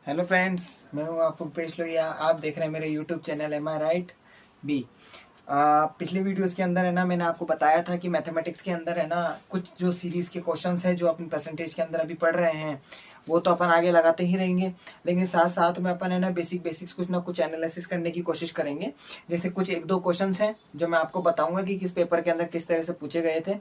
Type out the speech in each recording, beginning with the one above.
Hello friends, मैं हूं आपको पेश लोहिया। आप देख रहे हैं मेरे यूट्यूब चैनल एम आई राइट बी। पिछले वीडियोस के अंदर है ना, मैंने आपको बताया था कि मैथमेटिक्स के अंदर है ना कुछ जो सीरीज़ के क्वेश्चंस हैं जो अपन परसेंटेज के अंदर अभी पढ़ रहे हैं वो तो अपन आगे लगाते ही रहेंगे, लेकिन साथ साथ में अपन है ना बेसिक्स कुछ ना कुछ एनालिसिस करने की कोशिश करेंगे। जैसे कुछ एक दो क्वेश्चंस हैं जो मैं आपको बताऊंगा कि किस पेपर के अंदर किस तरह से पूछे गए थे,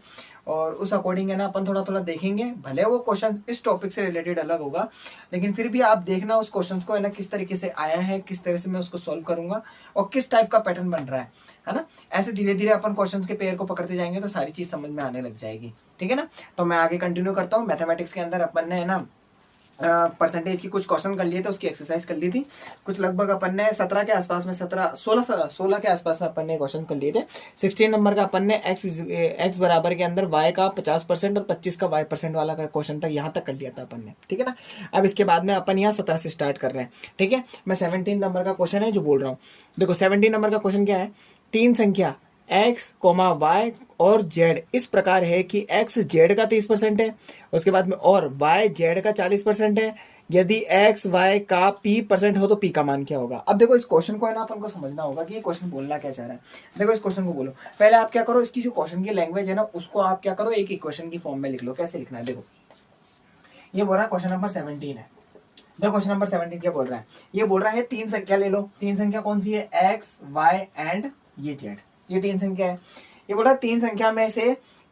और उस अकॉर्डिंग है ना अपन थोड़ा थोड़ा देखेंगे। भले वो क्वेश्चन इस टॉपिक से रिलेटेड अलग होगा, लेकिन फिर भी आप देखना उस क्वेश्चन को है ना किस तरीके से आया है, किस तरह से मैं उसको सॉल्व करूंगा और किस टाइप का पैटर्न बन रहा है ना। ऐसे धीरे धीरे अपन क्वेश्चंस के पेयर को पकड़ते जाएंगे तो सारी चीज समझ में आने लग जाएगी। ठीक है ना। तो मैं आगे कंटिन्यू करता हूँ। मैथमेटिक्स के अंदर अपन ने है ना परसेंटेज की कुछ क्वेश्चन कर लिए थे, उसकी एक्सरसाइज कर ली थी कुछ। लगभग अपन ने 17 के आसपास में 16 के आसपास में अपन ने क्वेश्चन कर लिए थे। 16 नंबर का अपन ने एक्स बराबर के अंदर वाई का 50% और 25 का वाई% वाला का क्वेश्चन तक यहाँ तक कर लिया था अपन ने। ठीक है ना। अब इसके बाद में अपन यहाँ 17 से स्टार्ट कर रहे हैं। ठीक है। मैं 17 नंबर का क्वेश्चन है जो बोल रहा हूँ। देखो 17 नंबर का क्वेश्चन क्या है। तीन संख्या x, y और z इस प्रकार है कि x z का 30% है, उसके बाद में और y z का 40% है। यदि x y का p% हो तो p का मान क्या होगा। अब देखो इस क्वेश्चन को है ना अपन को समझना होगा कि ये क्वेश्चन बोलना क्या चाह रहा है। देखो इस क्वेश्चन को बोलो, पहले आप क्या करो, इसकी जो क्वेश्चन की लैंग्वेज है ना उसको आप क्या करो, एक इक्वेशन की फॉर्म में लिख लो। कैसे लिखना है देखो, ये बोल रहा है क्वेश्चन नंबर 17 है। देखो क्वेश्चन नंबर 17 क्या बोल रहा है, ये बोल रहा है तीन संख्या ले लो। तीन संख्या कौन सी है, एक्स वाई एंड ये जेड। ये तीन संख्या है। ये बोल रहा है तीन संख्या में से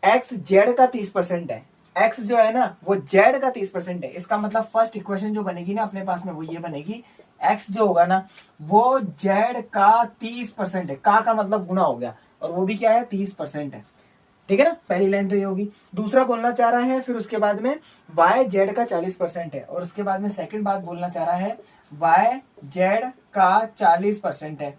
एक्स जेड का 30% है। एक्स जो है ना वो जेड का 30% है। इसका मतलब फर्स्ट इक्वेशन जो बनेगी ना अपने पास में वो ये बनेगी, एक्स जो होगा ना वो जेड का 30% है। का मतलब गुना हो गया, और वो भी क्या है 30% है। ठीक है ना। पहली लाइन तो ये होगी। दूसरा बोलना चाह रहा है फिर उसके बाद में y जेड का 40% है, और उसके बाद में सेकंड बात बोलना चाह रहा है y जेड का 40% है।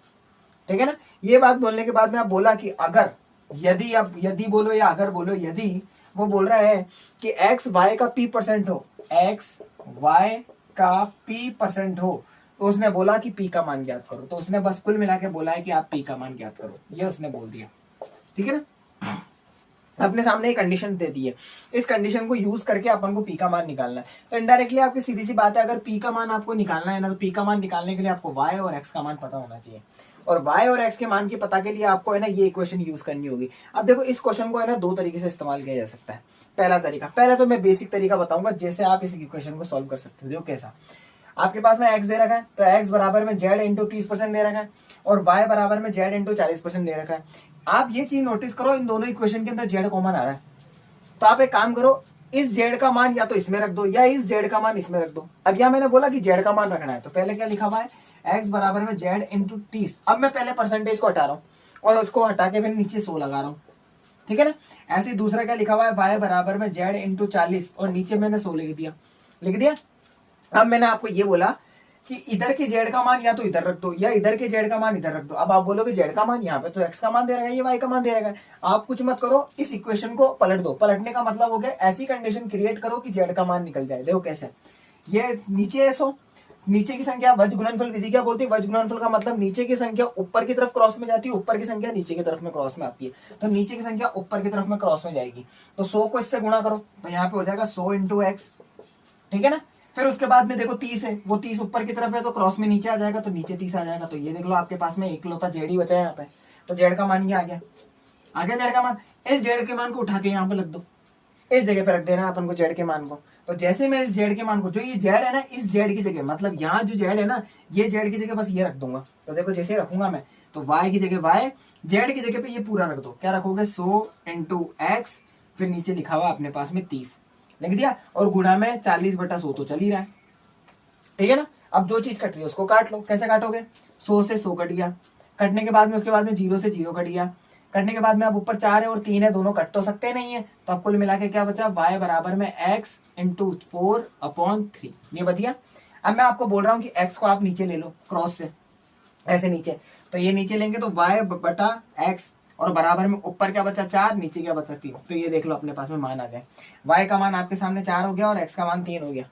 ठीक है ना। ये बात बोलने के बाद में आप बोला कि अगर, यदि, अब यदि बोलो या अगर बोलो, यदि वो बोल रहा है कि x y का p% हो, x y का p% हो, तो उसने बोला कि p का मान ज्ञात करो। तो उसने बस कुल मिला के बोला है कि आप p का मान ज्ञात करो, ये उसने बोल दिया। ठीक है ना। अपने सामने एक कंडीशन दे दी है, इस कंडीशन को यूज करके अपन को पी का मान निकालना है। तो इनडायरेक्टली आपकी सीधी सी बात है, अगर पी का मान आपको निकालना है ना तो पी का मान निकालने के लिए आपको वाई और एक्स का मान पता होना चाहिए, और वाई और एक्स के मान के पता के लिए आपको है ना ये इक्वेशन यूज करनी होगी। अब देखो इस क्वेश्चन को है ना दो तरीके से इस्तेमाल किया जा सकता है। पहला तरीका, पहले तो मैं बेसिक तरीका बताऊंगा जैसे आप इस इक्वेशन को सॉल्व कर सकते हो। देखो कैसा, आपके पास में x दे रखा है तो x बराबर में z इंटू 30% दे रखा है, और y बराबर में z इंटू 40% दे रखा है। आप ये चीज नोटिस करो, इन दोनों इक्वेशन के अंदर z कॉमन आ रहा है। तो आप एक काम करो, इस z का मान या तो इसमें रख दो या इस z का मान इसमें रख दो। अब यहां मैंने बोला कि z का मान रखना है, तो पहले क्या लिखा हुआ है, x बराबर में z इंटू 30। अब मैं पहले परसेंटेज को हटा रहा हूँ और उसको हटा के फिर नीचे 100 लगा रहा हूँ। ठीक है ना। ऐसे ही दूसरा क्या लिखा हुआ है, y बराबर में z इंटू 40 और नीचे मैंने 100 लिख दिया। अब मैंने आपको ये बोला कि इधर के जेड का मान या तो इधर रख दो या इधर के जेड का मान इधर रख दो। अब आप बोलोगे जेड का मान यहाँ पे तो एक्स का मान दे रहा है, ये वाई का मान दे रहा है। आप कुछ मत करो, इस इक्वेशन को पलट दो। पलटने का मतलब हो गया ऐसी कंडीशन क्रिएट करो कि जेड का मान निकल जाए। देखो कैसे, ये नीचे है 100, नीचे की संख्या वज गुणनफल विधि क्या बोलती है, वज गुणनफल का मतलब नीचे की संख्या ऊपर की तरफ क्रॉस में जाती है, ऊपर की संख्या नीचे की तरफ में क्रॉस में आती है। तो नीचे की संख्या ऊपर की तरफ में क्रॉस में जाएगी, तो 100 को इससे गुणा करो तो यहाँ पे हो जाएगा 100 इंटू एक्स। ठीक है ना। फिर उसके बाद में देखो 30 है, वो 30 ऊपर की तरफ है तो क्रॉस में नीचे आ जाएगा, तो नीचे 30 आ जाएगा। तो ये देख लो आपके पास में इकलौता जेड ही बचा है यहाँ पे, तो जेड का मान ये आ गया जेड का मान। इस जेड के मान को उठा के यहाँ पे रख दो, इस जगह पे रख देना अपन को जेड के मान को। तो जैसे मैं इस जेड के मान को, जो ये जेड है ना इस जेड की जगह, मतलब यहाँ जो जेड है ना ये जेड की जगह बस ये रख दूंगा। तो देखो जैसे रखूंगा मैं, तो वाई की जगह वाई, जेड की जगह पे ये पूरा रख दो। क्या रखोगे, 100 इंटू एक्स, फिर नीचे लिखा हुआ अपने पास में 30 लिख दिया, और गुणा में 40/100 तो चल ही रहा है। ठीक है ना। अब जो चीज कट रही है उसको काट लो। कैसे काटोगे, 100 से 100 कट गया, कटने के बाद में उसके बाद में 0 से 0 कट गया, कटने के बाद में अब ऊपर 4 है और 3 है, दोनों कट तो सकते नहीं है। तो अब कुल मिला के क्या बचा, y बराबर में x इंटू 4/3 ये बच गया। अब मैं आपको बोल रहा हूँ कि x को आप नीचे ले लो क्रॉस से, ऐसे नीचे, तो ये नीचे लेंगे तो y बटा x, और बराबर में ऊपर क्या बचा 4, नीचे क्या बचा 3। तो ये देख लो अपने पास में मान आ गए। y का मान आपके सामने 4 हो गया और x का मान 3 हो गया।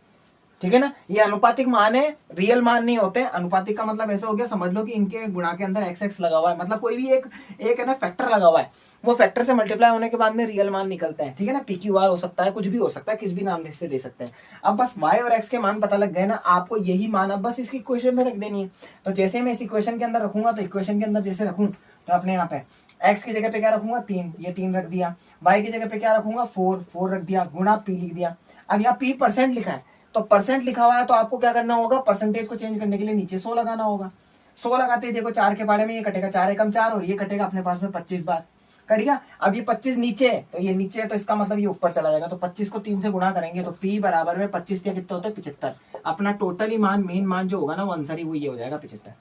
ठीक है ना। ये अनुपातिक मान है, रियल मान नहीं होते। अनुपातिक का मतलब ऐसा हो गया, समझ लो कि इनके गुणा के अंदर एक्स एक्स लगा हुआ है, मतलब कोई भी एक है ना फैक्टर लगा हुआ है। वो फैक्टर से मल्टीप्लाई होने के बाद में रियल मान निकलते हैं, ठीक है ना। पी क्यू आर हो सकता है, कुछ भी हो सकता है, किस भी नाम से दे सकते हैं। अब बस y और x के मान पता लग गए ना, आपको यही मान अब बस इसकी इक्वेशन में रख देनी है। तो जैसे मैं इस इक्वेशन के अंदर रखूंगा, तो इक्वेशन के अंदर जैसे रखूं तो अपने यहाँ पे x की जगह पे क्या रखूंगा 3, ये 3 रख दिया। y की जगह पे क्या रखूंगा 4 रख दिया, गुणा p लिख दिया। अब यहाँ p परसेंट लिखा है, तो परसेंट लिखा हुआ है तो आपको क्या करना होगा, परसेंटेज को चेंज करने के लिए नीचे 100 लगाना होगा। 100 लगाते ही देखो 4 के पाड़े में ये कटेगा, 4 एकम 4 और ये कटेगा अपने पास में 25 बार कट गया। अब ये 25 नीचे है, तो ये नीचे है तो इसका मतलब ये ऊपर चला जाएगा। तो 25 को 3 से गुणा करेंगे तो p बराबर में 25 या कितने होते हैं 75। अपना टोटली मान मेन मान जो होगा ना वो आंसर ही वो ये हो जाएगा 75।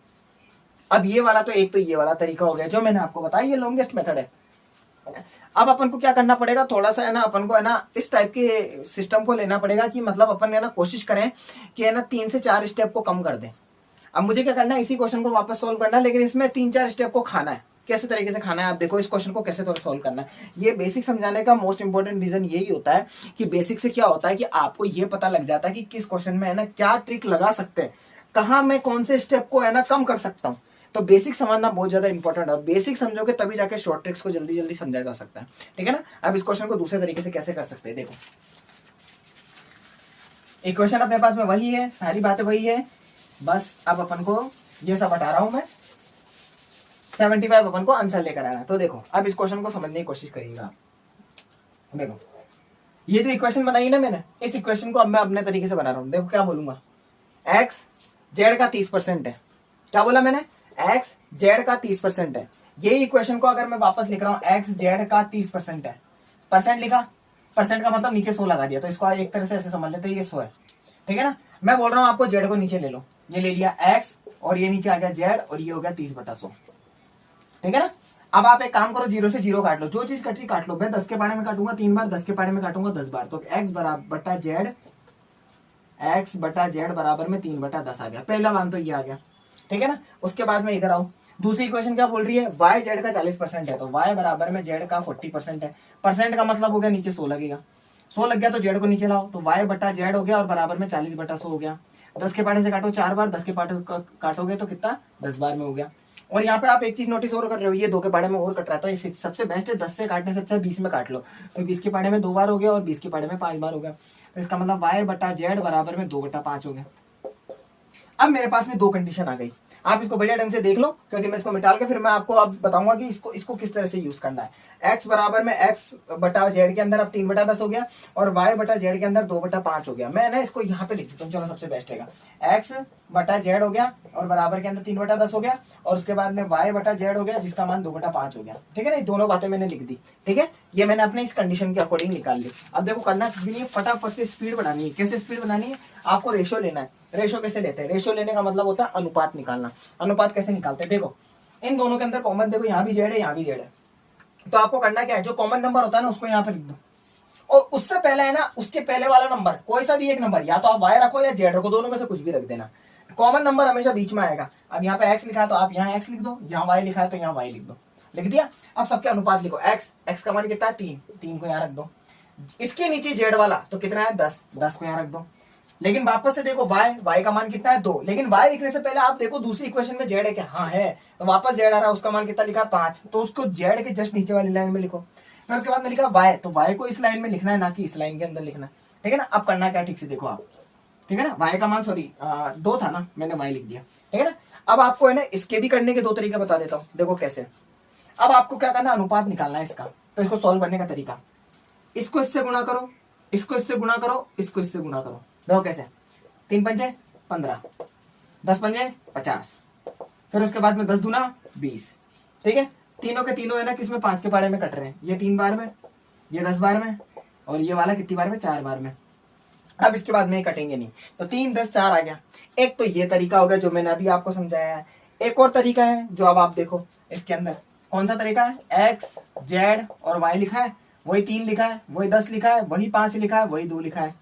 अब ये वाला तो एक तो ये वाला तरीका हो गया जो मैंने आपको बताया, ये लॉन्गेस्ट मेथड है। अब अपन को क्या करना पड़ेगा, थोड़ा सा है ना अपन को है ना इस टाइप के सिस्टम को लेना पड़ेगा कि मतलब अपन है ना कोशिश करें कि है ना 3 से 4 स्टेप को कम कर दें। अब मुझे क्या करना है, इसी क्वेश्चन को वापस सोल्व करना है, लेकिन इसमें 3-4 स्टेप को खाना है। कैसे तरीके से खाना है आप देखो, इस क्वेश्चन को कैसे तो सोल्व करना है। ये बेसिक समझाने का मोस्ट इंपोर्टेंट रीजन यही होता है कि बेसिक से क्या होता है कि आपको ये पता लग जाता है कि किस क्वेश्चन में है ना क्या ट्रिक लगा सकते हैं, कहाँ मैं कौन से स्टेप को है ना कम कर सकता हूँ। तो बेसिक समझना बहुत ज्यादा इंपॉर्टेंट है। बेसिक समझोगे तभी जाके शॉर्ट ट्रिक्स को जल्दी जल्दी समझा जा सकता है, ठीक है ना। अब इस क्वेश्चन को दूसरे तरीके से कैसे कर सकते हैं, देखो इक्वेशन अपने पास में वही है, सारी बातें वही है, बस अब अपन को ये सब हटा रहा हूं मैं, 75 अपन को आंसर लेकर आना है। तो देखो अब इस क्वेश्चन को समझने की कोशिश करिएगा। देखो ये जो इक्वेशन बनाई ना मैंने, इस इक्वेशन को अब मैं अपने तरीके से बना रहा हूं। देखो क्या बोलूंगा, एक्स जेड का 30% है। क्या बोला मैंने, एक्स जेड का 30% है। ये इक्वेशन को अगर मैं वापस लिख रहा हूं, एक्स जेड का 30% है, परसेंट लिखा, परसेंट का मतलब नीचे 100 लगा दिया, तो इसको एक तरह से ऐसे समझ लेते हैं ये 100 है, ठीक है ना। मैं बोल रहा हूं आपको जेड को नीचे ले लो, ये ले लिया एक्स और ये नीचे आ गया जेड और ये हो गया 30/100, ठीक है ना। अब आप एक काम करो, 0 से 0 काट लो, जो चीज कट रही काट लो। मैं 10 के पाड़े में काटूंगा 3 बार, 10 के पाड़े में काटूंगा 10 बार, तो एक्स बटा जेड, एक्स बटा जेड बराबर में 3/10 आ गया। पहला मान तो ये आ गया, ठीक है ना। उसके बाद में इधर आओ, दूसरी इक्वेशन क्या बोल रही है, y जेड का 40% है, तो y बराबर में जेड का 40% है। परसेंट का मतलब हो गया नीचे 100 लगेगा, 100 लग गया तो जेड को नीचे लाओ, तो y बटा जेड हो गया और बराबर में 40/100 हो गया। 10 के पाड़े से काटो 4 बार, 10 के पाड़े काटोगे तो कितना 10 बार में हो गया। और यहाँ पे आप एक चीज नोटिस और कर रहे हो, ये 2 के पाड़े में और कट रहा है, तो ये सबसे बेस्ट है 10 से काटने से अच्छा 20 में काट लो। तो 20 के पाड़े में 2 बार हो गया और 20 के पाड़े में 5 बार हो गया, तो इसका मतलब y बटा जेड बराबर में 2/5 हो गया। अब मेरे पास में 2 कंडीशन आ गई, आप इसको बढ़िया ढंग से देख लो, क्योंकि मैं इसको मिटाल के फिर मैं आपको अब बताऊंगा कि इसको किस तरह से यूज करना है। x बराबर में x बटा जेड के अंदर अब 3/10 हो गया और y बटा जेड के अंदर 2/5 हो गया। मैं ना इसको यहाँ पे लिख देता हूँ, चलो सबसे बेस्ट रहेगा, x बटा जेड हो गया और बराबर के अंदर 3/10 हो गया और उसके बाद में y बटा जेड हो गया जिसका मान 2/5 हो गया, ठीक है ना। ये दोनों बातें मैंने लिख दी, ठीक है, ये मैंने अपने इस कंडीशन के अकॉर्डिंग निकाल ली। अब देखो करना कुछ भी नहीं है, फटाफट से स्पीड बढ़ानी है। कैसे स्पीड बनानी है, आपको रेशो लेना है। रेशो कैसे लेते हैं, रेशो लेने का मतलब होता है अनुपात निकालना। अनुपात कैसे निकालते हैं, देखो इन दोनों के अंदर कॉमन, देखो यहाँ भी जेड है यहाँ भी जेड है, तो आपको करना क्या है, जो कॉमन नंबर होता है ना उसको यहाँ पे लिख दो और उससे पहले है ना उसके पहले वाला नंबर कोई सा भी एक नंबर, या तो आप y रखो या जेड रखो, दोनों में से कुछ भी रख देना। कॉमन नंबर हमेशा बीच में आएगा। अब यहाँ पे x लिखा है तो आप यहाँ x लिख दो, यहाँ y लिखा है तो यहाँ y लिख दो, लिख दिया। अब सबके अनुपात लिखो, x का मान कितना है 3 को यहाँ रख दो, इसके नीचे जेड वाला तो कितना है 10 को यहाँ रख दो। लेकिन वापस से देखो y का मान कितना है 2, लेकिन y लिखने से पहले आप देखो दूसरी इक्वेशन में z है क्या, हाँ है, तो वापस z आ रहा है, उसका मान कितना लिखा है 5, तो उसको z के जस्ट नीचे वाली लाइन में लिखो। फिर उसके बाद में लिखा y, तो y को इस लाइन में लिखना है ना कि इस लाइन के अंदर लिखना है, ठीक है ना। अब करना क्या, ठीक से देखो आप, ठीक है ना, y का मान 2 था ना, मैंने y लिख दिया, ठीक है ना। अब आपको है ना इसके भी करने के 2 तरीके बता देता हूँ, देखो कैसे। अब आपको क्या करना है, अनुपात निकालना है इसका। तो इसको सॉल्व करने का तरीका, इसको इससे गुणा करो, इसको इससे गुणा करो, इसको इससे गुणा करो, देखो कैसे, 3 पंजे 15, 10 पंजे 50, फिर उसके बाद में 10 दूना 20, ठीक है। तीनों के तीनों है ना किसमें 5 के पाड़े में कट रहे हैं, ये 3 बार में, ये 10 बार में और ये वाला कितनी बार में 4 बार में। अब इसके बाद में कटेंगे नहीं, तो 3 10 4 आ गया। एक तो ये तरीका हो गया जो मैंने अभी आपको समझाया है। एक और तरीका है जो अब आप देखो इसके अंदर, कौन सा तरीका है, एक्स जेड और वाई लिखा है, वही 3 लिखा है, वही 10 लिखा है, वही 5 लिखा है, वही 2 लिखा है।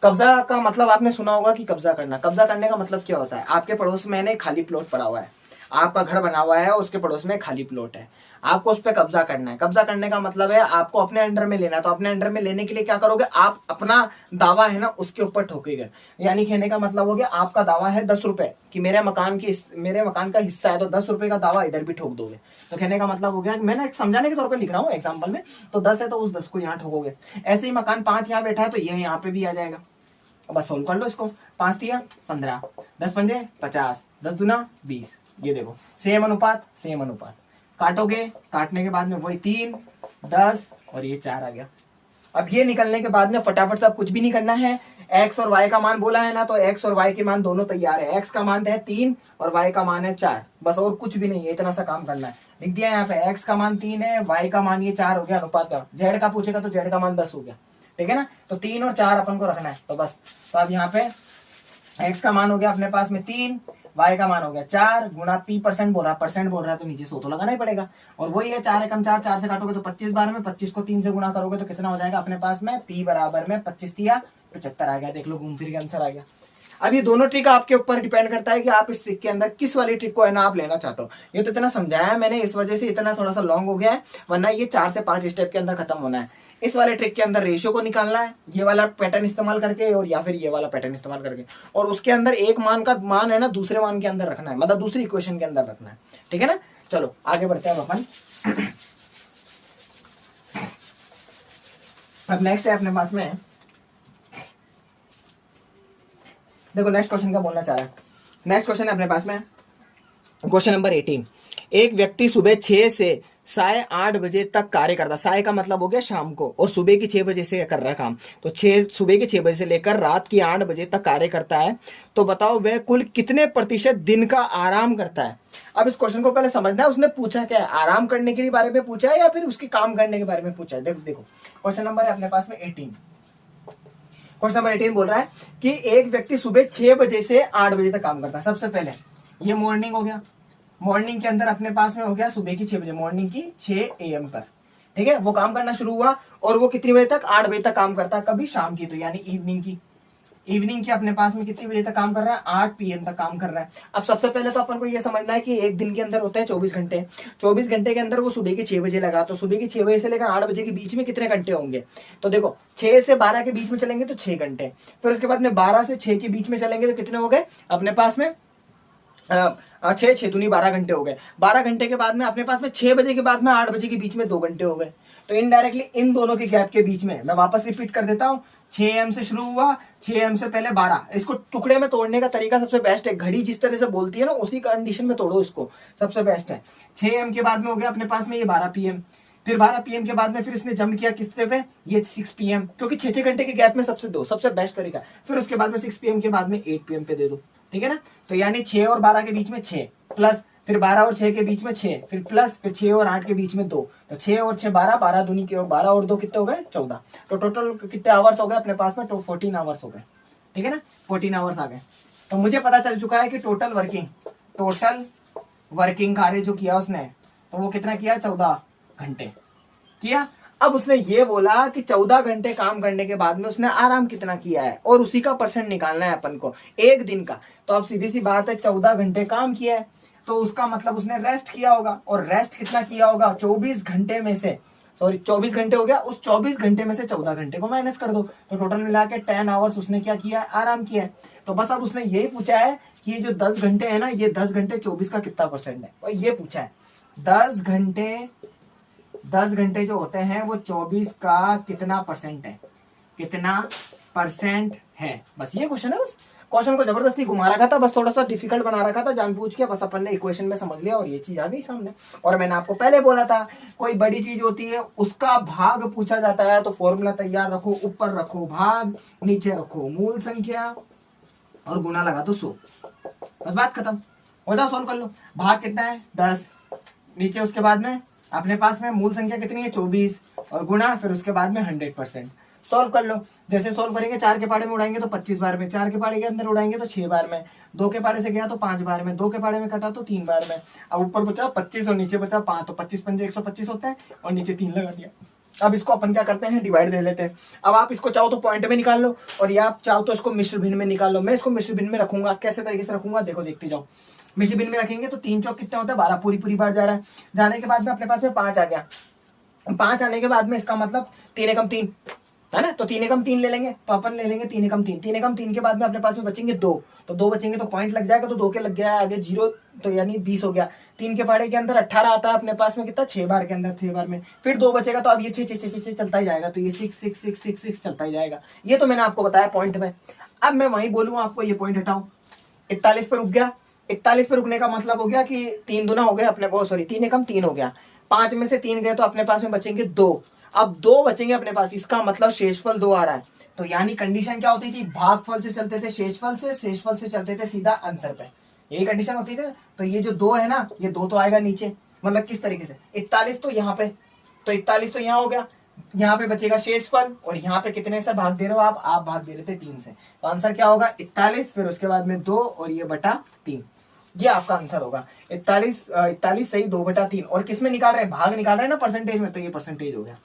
कब्जा का मतलब आपने सुना होगा कि कब्जा करना, कब्जा करने का मतलब क्या होता है, आपके पड़ोस में खाली प्लॉट पड़ा हुआ है, आपका घर बना हुआ है, उसके पड़ोस में खाली प्लॉट है, आपको उस पर कब्जा करना है। कब्जा करने का मतलब है आपको अपने अंडर में लेना है। तो अपने अंडर में लेने के लिए क्या करोगे, आप अपना दावा है ना उसके ऊपर ठोकेगे। यानी कहने का मतलब हो गया, आपका दावा है 10 रुपए कि मेरे मकान का हिस्सा है, तो 10 रुपए का दावा इधर भी ठोक दोगे। तो कहने का मतलब हो गया, मैंने एक समझाने के तौर पर लिख रहा हूँ एग्जाम्पल में, तो 10 है तो उस 10 को यहाँ ठोकोगे। ऐसे ही मकान 5 यहाँ बैठा है तो ये यहाँ पे भी आ जाएगा। बस सोल्व कर लो इसको। 5 तिया 15, 10 पंजे 50, 10 दूना 20। ये देखो सेम अनुपात सेम अनुपात। काटोगे, काटने के बाद में वही 3, 10 और ये 4 आ गया। अब ये निकलने के बाद में फटाफट से कुछ भी नहीं करना है। एक्स और वाई का मान बोला है ना, तो एक्स और वाई के मान दोनों तैयार है। एक्स का मान है 3 और वाई का मान है 4, बस और कुछ भी नहीं है, इतना सा काम करना है। लिख दिया यहाँ पे, एक्स का मान 3 है, वाई का मान ये 4 हो गया अनुपात का। जेड का पूछेगा तो जेड का मान 10 हो गया, ठीक है ना। तो 3 और 4 अपन को रखना है, तो बस। तो अब यहाँ पे एक्स का मान हो गया अपने पास में 3, वाई का मान हो गया 4 गुना पी परसेंट बोल रहा है तो नीचे 100 तो लगाना ही पड़ेगा। और वही है 4 एकम 4, 4 से काटोगे तो 25 बार में, 25 को 3 से गुना करोगे तो कितना हो जाएगा अपने पास में, पी बराबर में 25 तिया 75 आ गया। देख लो घूम फिर के आंसर आ गया। अब ये दोनों ट्रिक आपके ऊपर डिपेंड करता है कि आप इस ट्रिक के अंदर किस वाली ट्रिक को है ना आप लेना चाहते हो। ये तो इतना समझाया है मैंने, इस वजह से इतना थोड़ा सा लॉन्ग हो गया है, वरना ये 4 से 5 स्टेप के अंदर खत्म होना है। इस वाले ट्रिक के अंदर रेशियो को निकालना है, ये वाला पैटर्न इस्तेमाल करके और या फिर ये वाला पैटर्न इस्तेमाल करके, और उसके अंदर एक मान का मान है ना दूसरे मान के अंदर रखना है, मतलब दूसरी इक्वेशन के अंदर रखना है, ठीक है ना। चलो आगे बढ़ते हैं अपन। अब नेक्स्ट है अपने पास में, देखो नेक्स्ट क्वेश्चन क्या बोलना चाह रहा है। नेक्स्ट क्वेश्चन है अपने पास में क्वेश्चन नंबर 18। एक व्यक्ति सुबह 6 से 8:30 बजे तक कार्य करता, साय का मतलब हो गया शाम को, और सुबह की 6 बजे से कर रहा है काम, तो सुबह के 6 बजे से लेकर रात की 8 बजे तक कार्य करता है। तो बताओ वह कुल कितने प्रतिशत दिन का आराम करता है। अब इस क्वेश्चन को पहले समझना है, उसने पूछा क्या है, आराम करने के बारे में पूछा है या फिर उसके काम करने के बारे में पूछा है। देखो क्वेश्चन नंबर है अपने पास में 18। क्वेश्चन नंबर 18 बोल रहा है कि एक व्यक्ति सुबह 6 बजे से 8 बजे तक काम करता है। सबसे पहले ये मॉर्निंग हो गया, मॉर्निंग के अंदर अपने पास में हो गया सुबह की 6 बजे, मॉर्निंग की 6 AM पर, ठीक है। वो काम करना शुरू हुआ और वो कितनी बजे तक, 8 बजे तक काम करता है, कभी शाम की, तो यानी इवनिंग की अपने पास में कितनी बजे तक काम कर रहा है, 8 PM तक काम कर रहा है। अब सबसे पहले तो अपन को ये समझना है कि एक दिन के अंदर होते हैं 24 घंटे, 24 घंटे के अंदर वो सुबह के 6 बजे लगा, तो सुबह की 6 बजे से लेकर 8 बजे के बीच में कितने घंटे होंगे। तो देखो 6 से 12 के बीच में चलेंगे तो 6 घंटे, फिर उसके बाद में 12 से 6 के बीच में चलेंगे तो कितने हो गए अपने पास में 6 दूनी 12 घंटे हो गए। 12 घंटे के बाद में अपने पास में 6 बजे के बाद में 8 बजे के बीच में 2 घंटे हो गए। तो इनडायरेक्टली इन दोनों के गैप के बीच में, मैं वापस रिपीट कर देता हूँ, 6 AM से शुरू हुआ, 6 AM से पहले 12। इसको टुकड़े में तोड़ने का तरीका सबसे बेस्ट है, घड़ी जिस तरह से बोलती है ना उसी कंडीशन में तोड़ो, इसको सबसे बेस्ट है। 6 AM के बाद में हो गया अपने पास में ये 12 PM, फिर 12 PM के बाद में फिर इसने जंप किया किसते पे, ये 6 PM, क्योंकि 6 घंटे के गैप में सबसे बेस्ट तरीका। फिर उसके बाद में 6 PM के बाद में 8 PM पे दे दो, ठीक है ना। तो यानी 6 और 12 के बीच में 6 प्लस, फिर 12 और 6 के बीच में 6, फिर प्लस, फिर 6 और 8 के बीच में 2, तो 6 और 6 12, 12 दूनी के 12 और 2 कितने हो गए 14। तो टोटल कितने आवर्स हो गए अपने पास में, तो 14 आवर्स हो गए, ठीक है ना, 14 आवर्स आ गए। तो मुझे पता चल चुका है कि टोटल वर्किंग कार्य जो किया उसने, तो वो कितना किया, 14 घंटे किया। अब उसने ये बोला कि 14 घंटे काम करने के बाद में उसने आराम कितना किया है, और उसी का परसेंट निकालना है अपन को एक दिन का। तो अब सीधी सी बात है, 14 घंटे काम किया है तो उसका मतलब उसने रेस्ट किया होगा, और रेस्ट कितना किया होगा, 24 घंटे में से, सॉरी 24 घंटे हो गया, उस 24 घंटे में से 14 घंटे को माइनस कर दो, तो टोटल मिला के 10 आवर्स उसने क्या किया है, आराम किया है। तो बस अब उसने यही पूछा है कि ये जो 10 घंटे है ना, ये 10 घंटे 24 का कितना परसेंट है, और ये पूछा है 10 घंटे जो होते हैं वो 24 का कितना परसेंट है, बस ये क्वेश्चन है। बस क्वेश्चन को जबरदस्ती घुमा रखा था, बस थोड़ा सा डिफिकल्ट बना रखा था जानबूझ के, बस अपन ने इक्वेशन में समझ लिया और ये चीज आ गई सामने। और मैंने आपको पहले बोला था, कोई बड़ी चीज होती है उसका भाग पूछा जाता है तो फॉर्मूला तैयार रखो, ऊपर रखो भाग, नीचे रखो मूल संख्या और गुना लगा दो 100, बस बात खत्म हो जाओ, सोल्व कर लो। भाग कितना है 10, नीचे उसके बाद में अपने पास में मूल संख्या कितनी है 24, और गुना फिर उसके बाद में 100%। सॉल्व कर लो, जैसे सॉल्व करेंगे 4 के पाड़े में उड़ाएंगे तो 25 बार में, 4 के पाड़े के अंदर उड़ाएंगे तो 6 बार में, 2 के पाड़े से गया तो 5 बार में, 2 के पाड़े में कटा तो 3 बार में। अब ऊपर बचा 25 और नीचे बचा 5, तो 25 पंजे 125 होते हैं, और नीचे 3 लगा दिया। अब इसको अपन क्या करते हैं, डिवाइड दे लेते हैं। अब आप इसको चाहो तो पॉइंट में निकाल लो, और या आप चाहो तो इसको मिश्र भिन्न में निकाल लो। मैं इसको मिश्र भिन्न में रखूंगा, कैसे तरीके से रखूंगा देखो, देखते जाओ। मिश्र बिन में रखेंगे तो 3 चौक कितने होता है 12, पूरी पूरी बार जा रहा है। जाने के बाद में अपने पास में 5 आ गया। 5 आने के बाद में इसका मतलब 3 एकम 3 है ना, तो 3 एकम 3 ले लेंगे, तो अपन ले लेंगे 3 एकम 3। 3 एकम 3 के बाद में अपने पास में बचेंगे 2, तो 2 बचेंगे तो पॉइंट लग जाएगा, तो 2 के लग गया आगे 0, तो यानी 20 हो गया। 3 के पहाड़े के अंदर 18 आता है अपने पास में, कितना 6 बार के अंदर, 6 बार में फिर 2 बचेगा, तो अब ये 6 चलता ही जाएगा, तो ये 6 6 6 6 6 चलता ही जाएगा। ये तो मैंने आपको बताया पॉइंट में। अब मैं वही बोलूँ आपको, ये पॉइंट हटाऊं, 41 पे रुक गया। 41 पे रुकने का मतलब हो गया कि 3 दूना हो गया अपने पास, सॉरी 3 एकम 3 हो गया। 5 में से 3 गए तो अपने पास में बचेंगे 2। अब 2 बचेंगे अपने पास, इसका मतलब शेषफल 2 आ रहा है। तो यानी कंडीशन क्या होती थी, भागफल से चलते थे शेषफल से, शेषफल से चलते थे सीधा आंसर पे, यही कंडीशन होती थी। तो ये जो 2 है ना, ये 2 तो आएगा नीचे, मतलब किस तरीके से 41 तो यहाँ पे, तो 41 तो यहाँ हो गया, यहाँ पे बचेगा शेषफल, और यहाँ पे कितने से भाग दे रहे हो आप भाग दे रहे थे 3 से, तो आंसर क्या होगा 41, फिर उसके बाद में 2 और ये बटा 3, ये आपका आंसर होगा 41 सही 2/3। और किस में निकाल रहे हैं, भाग निकाल रहे हैं ना परसेंटेज में, तो ये परसेंटेज हो गया,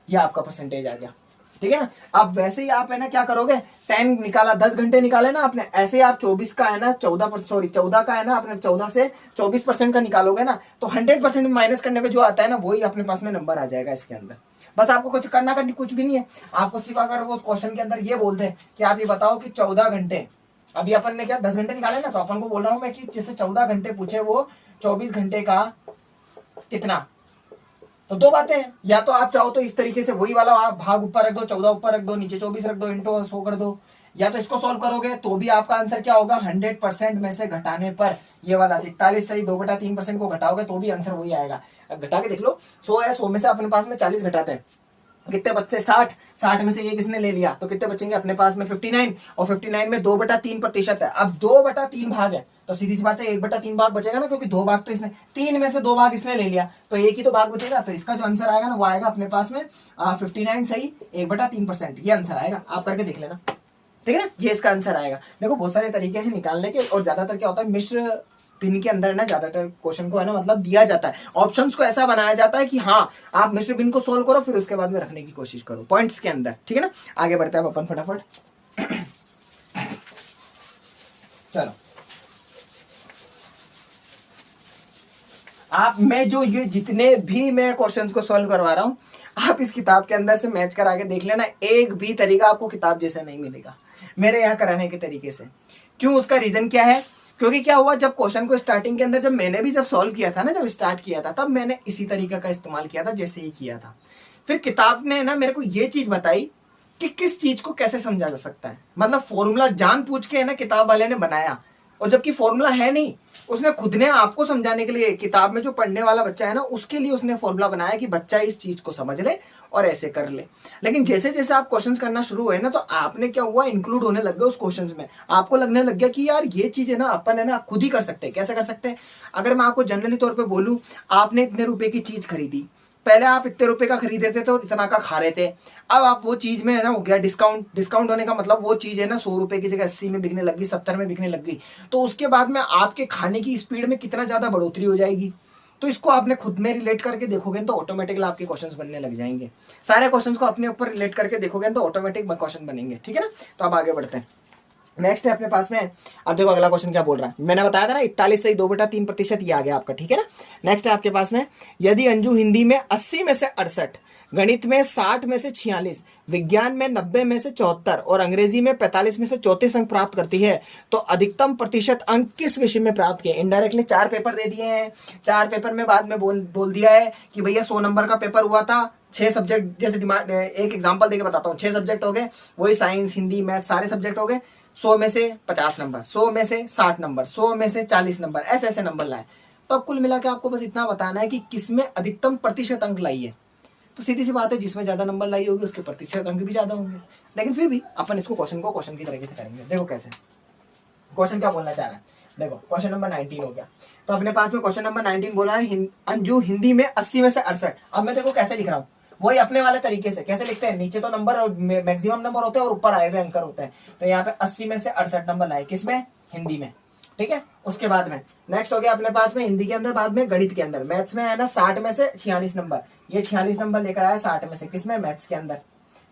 ये आपका परसेंटेज आ गया, ठीक है ना। अब वैसे ही आप है ना क्या करोगे, 10 निकाला, 10 घंटे निकाले ना आपने, ऐसे ही आप 24 का है ना 14 का है ना आपने 14 से 24% का निकालोगे ना, तो 100% माइनस करने पे जो आता है ना, वही अपने पास में नंबर आ जाएगा इसके अंदर। बस आपको कुछ करना कुछ भी नहीं है, आपको सिर्फ अगर वो क्वेश्चन के अंदर ये बोलते हैं कि आप ये बताओ कि 14 घंटे, अभी अपन ने क्या 10 घंटे निकाले ना, तो अपन को बोल रहा हूं मैं कि जैसे 14 घंटे पूछे, वो 24 घंटे का कितना, तो 2 बातें हैं, या तो आप चाहो तो इस तरीके से वही वाला आप भाग ऊपर रख दो, 14 ऊपर रख दो, नीचे 24 रख दो, इंटू 100 कर दो, या तो इसको सॉल्व करोगे तो भी आपका आंसर क्या होगा 100% में से घटाने पर, ये वाला 41 सही 2/3% को घटाओगे तो भी आंसर वही आएगा। अब घटा के देख लो, 100 है, 100 में से अपने पास में 40 घटाते हैं, कितने बच्चे 60 में से ये किसने ले लिया, तो कितने बचेंगे अपने पास में 59, और 59 में 2/3% है। अब 2/3 भाग है, तो सीधी सी बात है 1/3 भाग बचेगा ना, क्योंकि 2 भाग तो इसने, 3 में से 2 भाग इसने ले लिया, तो 1 ही तो भाग बचेगा, तो इसका जो आंसर आएगा ना वो आएगा अपने पास में 59 सही 1/3%, ये आंसर आएगा, आप करके देख लेना, ठीक है ना, ये इसका आंसर आएगा। देखो बहुत सारे तरीके हैं निकालने के, और ज्यादातर क्या होता है मिश्र भिन्न के अंदर ना ज्यादातर क्वेश्चन को है ना मतलब दिया जाता है, ऑप्शंस को ऐसा बनाया जाता है कि हाँ आप मिश्र भिन्न को सोल्व करो, फिर उसके बाद में रखने की कोशिश करो पॉइंट्स के अंदर, ठीक है ना। आगे बढ़ते हैं अपन फटाफट। चलो मैं जो ये जितने भी मैं क्वेश्चंस को सॉल्व करवा रहा हूं, आप इस किताब के अंदर से मैच करा के देख लेना, एक भी तरीका आपको किताब जैसा नहीं मिलेगा मेरे यहाँ कराने के तरीके से। क्यों, उसका रीजन क्या है, क्योंकि क्या हुआ जब क्वेश्चन को स्टार्टिंग के अंदर जब मैंने भी जब सॉल्व किया था ना, जब स्टार्ट किया था, तब मैंने इसी तरीके का इस्तेमाल किया था जैसे ही किया था। फिर किताब ने ना मेरे को ये चीज बताई कि किस चीज को कैसे समझा जा सकता है, मतलब फॉर्मूला जान पूछ के है ना किताब वाले ने बनाया, और जबकि फॉर्मूला है नहीं, उसने खुद ने आपको समझाने के लिए, किताब में जो पढ़ने वाला बच्चा है ना उसके लिए उसने फॉर्मूला बनाया कि बच्चा इस चीज को समझ ले और ऐसे कर ले। लेकिन जैसे जैसे आप क्वेश्चंस करना शुरू हुए ना, तो आपने क्या हुआ इंक्लूड होने लग गए उस क्वेश्चंस में, आपको लगने लग गया कि यार ये चीज है ना अपन है ना खुद ही कर सकते हैं। कैसे कर सकते हैं, अगर मैं आपको जनरली तौर पर बोलूं, आपने इतने रुपए की चीज खरीदी, पहले आप इतने रुपए का खरीदे थे तो इतना का खा रहे थे, अब आप वो चीज में है ना हो गया डिस्काउंट होने का मतलब वो चीज है ना 100 रुपए की जगह 80 में बिकने लग गई, 70 में बिकने लग गई, तो उसके बाद में आपके खाने की स्पीड में कितना ज्यादा बढ़ोतरी हो जाएगी। तो इसको आपने खुद में रिलेट करके देखोगे तो ऑटोमेटिकली आपके क्वेश्चंस बनने लग जाएंगे, सारे क्वेश्चंस को अपने ऊपर रिलेट करके देखोगे तो ऑटोमेटिक क्वेश्चन बनेंगे, ठीक है ना। तो अब आगे बढ़ते हैं, नेक्स्ट है अपने पास में, अब देखो अगला क्वेश्चन क्या बोल रहा है, मैंने बताया था ना 41 से 2/3% ये आ गया आपका, ठीक है ना। नेक्स्ट है आपके पास में, यदि अंजू हिंदी में 80 में से 68, गणित में 60 में से 46, विज्ञान में 90 में से 74 और अंग्रेजी में 45 में से 34 अंक प्राप्त करती है, तो अधिकतम प्रतिशत अंक किस विषय में प्राप्त किए। इनडायरेक्टली 4 पेपर दे दिए हैं, 4 पेपर में बाद में बोल दिया है कि भैया 100 नंबर का पेपर हुआ था, 6 सब्जेक्ट, जैसे एक एग्जाम्पल देके बताता हूँ, 6 सब्जेक्ट हो गए, वही साइंस हिंदी मैथ सारे सब्जेक्ट हो गए, 100 में से 50 नंबर, 100 में से 60 नंबर, 100 में से 40 नंबर, ऐसे ऐसे नंबर लाए। तो अब कुल मिला के आपको बस इतना बताना है कि किसमें अधिकतम प्रतिशत अंक लाई है। तो सीधी सी बात है, जिसमें ज्यादा नंबर लाई होगी उसके प्रतिशत अंक भी ज्यादा होंगे, लेकिन फिर भी अपन इसको क्वेश्चन की तरीके से करेंगे। देखो कैसे, क्वेश्चन क्या बोलना चाह रहा है, देखो क्वेश्चन नंबर 19 हो गया, तो अपने पास में क्वेश्चन नंबर 19 बोला है अंजू हिंदी में 80 में से 68। अब मैं देखो कैसे लिख रहा हूँ, वही अपने वाले तरीके से कैसे लिखते हैं, नीचे तो नंबर और मैक्सिमम नंबर होते हैं और ऊपर आए हुए अंकर होते हैं, तो यहाँ पे 80 में से 68 नंबर लाए, किसमें, हिंदी में, ठीक है। उसके बाद में नेक्स्ट हो गया अपने पास में हिंदी के अंदर, बाद में गणित के अंदर, मैथ्स में है ना 60 में से 46 नंबर, ये 46 नंबर लेकर आया 60 में से, किसमें, मैथ्स के अंदर,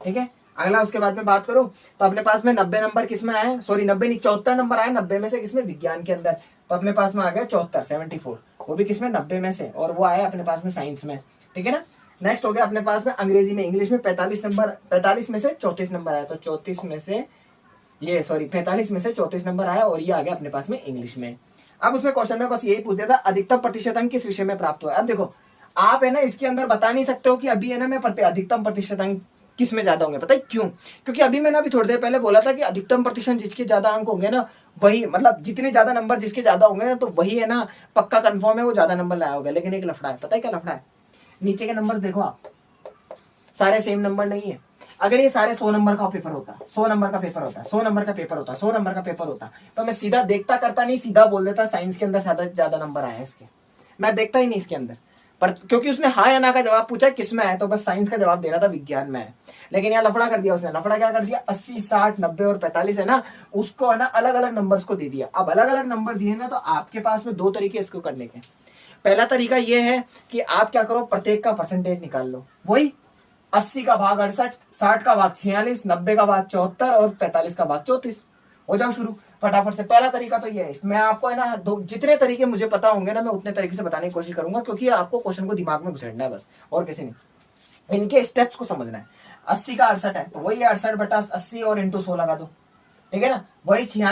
ठीक है। अगला उसके बाद में बात करूं तो अपने पास में 90 नंबर किसमें आए, सॉरी 90 नहीं 74 नंबर आए 90 में से, किसमें, विज्ञान के अंदर। तो अपने पास में आ गया 74, वो भी किसमें, 90 में से, और वो आया अपने पास में साइंस में, ठीक है ना। नेक्स्ट हो गया अपने पास में अंग्रेजी में, इंग्लिश में 45 नंबर, 45 में से 34 नंबर आया, तो 34 में से ये, सॉरी 45 में से 34 नंबर आया, और ये आ गया अपने पास में इंग्लिश में। अब उसमें क्वेश्चन में बस यही पूछ दिया था अधिकतम प्रतिशत अंक किस विषय में प्राप्त हुआ। अब देखो आप है ना इसके अंदर बता नहीं सकते हो कि अभी है ना मैं अधिकतम प्रतिशत अंक किस में ज्यादा होंगे, पता है क्यों? क्योंकि अभी मैंने अभी थोड़ी देर पहले बोला था कि अधिकतम प्रतिशत जिसके ज्यादा अंक होंगे ना, वही मतलब जितने ज्यादा नंबर जिसके ज्यादा होंगे ना, तो वही है ना पक्का कंफर्म है वो ज्यादा नंबर लाया होगा। लेकिन एक लफड़ा है, पता है क्या लफड़ा है? नीचे के नंबर देखो आप, सारे सेम नंबर नहीं है। अगर ये सारे 100 नंबर का पेपर होता, 100 नंबर का पेपर होता, 100 नंबर का पेपर होता, 100 नंबर का पेपर होता, तो मैं सीधा देखता करता नहीं, सीधा बोल देता साइंस के अंदर ज्यादा नंबर आए हैं इसके। मैं देखता ही नहीं इसके अंदर, पर क्योंकि उसने हाँ या ना का जवाब पूछा किस में है, तो बस साइंस का जवाब देना था विज्ञान में है। लेकिन यहाँ लफड़ा कर दिया उसने। लफड़ा क्या कर दिया, 80, 60, 90 और 45 है ना, उसको है ना अलग अलग नंबर्स को दे दिया। अब अलग अलग नंबर दिए ना, तो आपके पास में दो तरीके इसको करने के। पहला तरीका ये है कि आप क्या करो, प्रत्येक का परसेंटेज निकाल लो, वही 80 का भाग 68, 60 का भाग 46, 90 का भाग 74 और 45 का भाग 34। हो जाओ शुरू फटाफट से। पहला तरीका तो ये है। मैं आपको है ना जितने तरीके मुझे पता होंगे ना, मैं उतने तरीके से बताने की कोशिश करूंगा, क्योंकि आपको क्वेश्चन को दिमाग में घुसेड़ना है बस, और किसी नहीं। इनके स्टेप्स को समझना है। 80 का 68 है, तो वही 68 बटा 80 और इंटू 100 लगा दो, ठीक है ना। वही